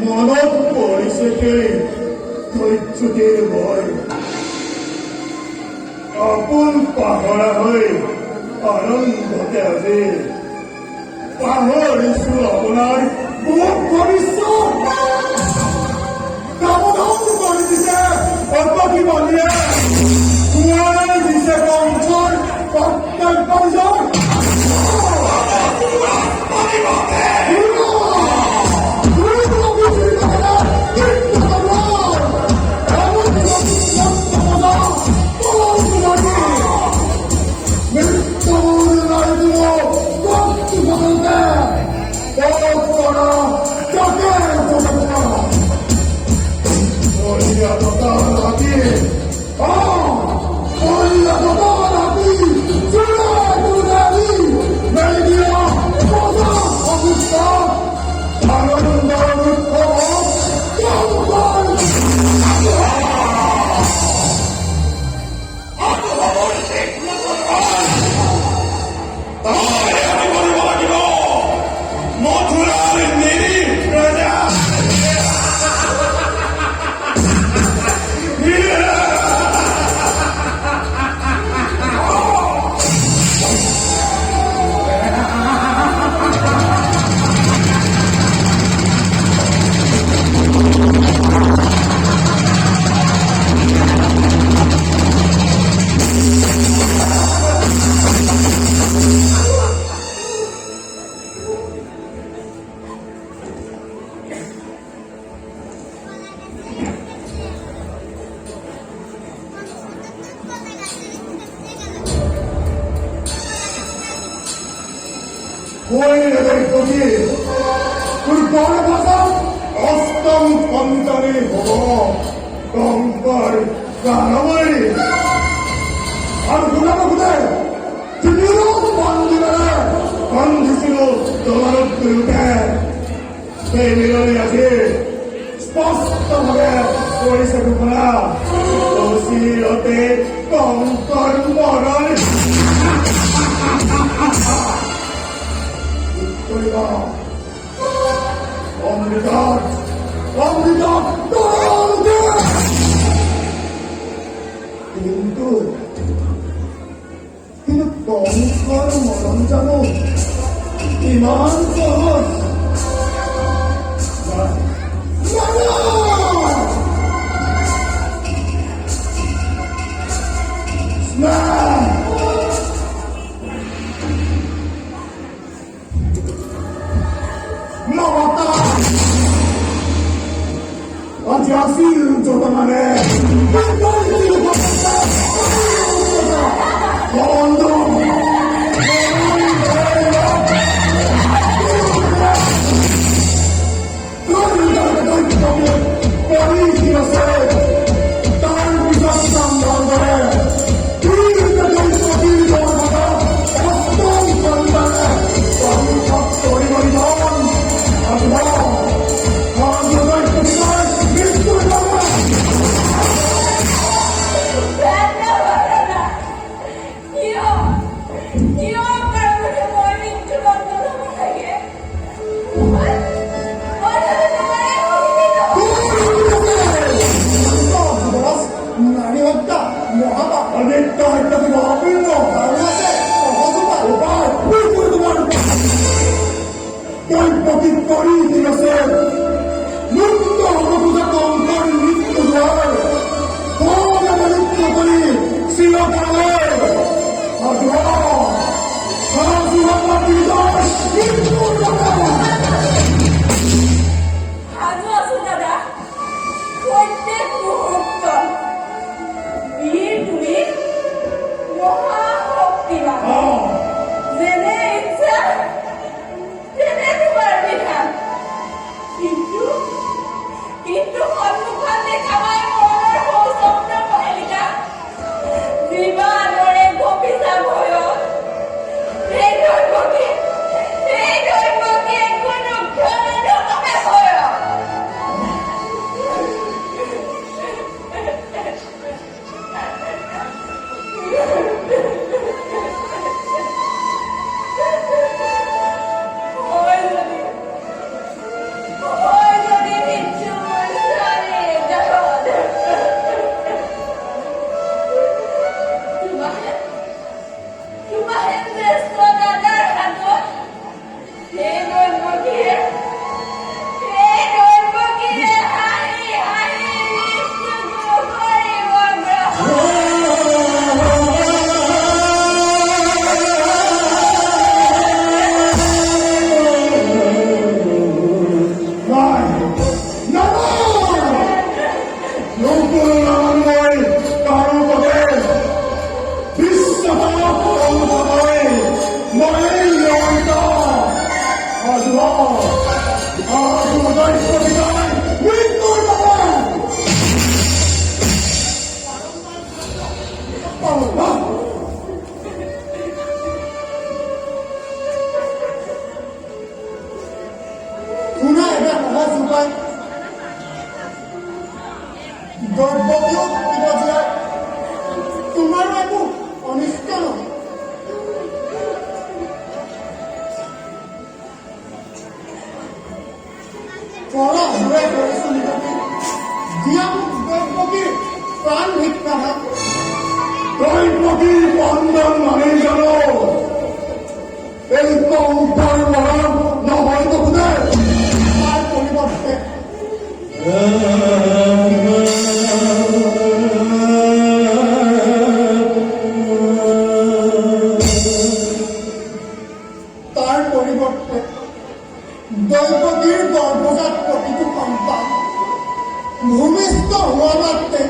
মনত পৰিছে ধৈৰ্য্যৰ ভয় আপোন পাহৰা হৈ আনন্দতে আজি পাহৰিছো আপোনাৰ বহুত ভৱিষ্যত কামধন কৰি দিছে অদ্ভুত বলিয়ে কুঁৱাই দিছে কংসৰ কৰ্তব্য অষ্টম সন্তানে হব কংকৰ গানবৰী আৰু শুনাবুধে বন্ধিছিলো তোমালোক দুয়োকে সেই মিলনি আজি স্পষ্টভাৱে কৰিছে ঘোষণা চিৰতে কংকৰ মৰণ কিন্তু কংকৰ মৰণ জানো ইমান সহজ Hasil jodohane, কিন্তু সন্মুখত দেখা পাই মনৰ সৌস্বপ্ন পহেলিকা জীৱনৰে গপিছা ভয়ত এই দৈৱকী কোনো ক্ষণে ভয় তোমাৰো একো অনিষ্ট নহয়। প্ৰাণ ভিক্ষা দৈৱকীৰ বন্ধন মানি জানো এই কংসৰ মৰম নহয় নুশুনে তাৰ পৰিৱৰ্তে দৈৱকীৰ গৰ্ভজাত প্ৰতিটো সন্তান ভূমিষ্ঠ হোৱা মাত্ৰে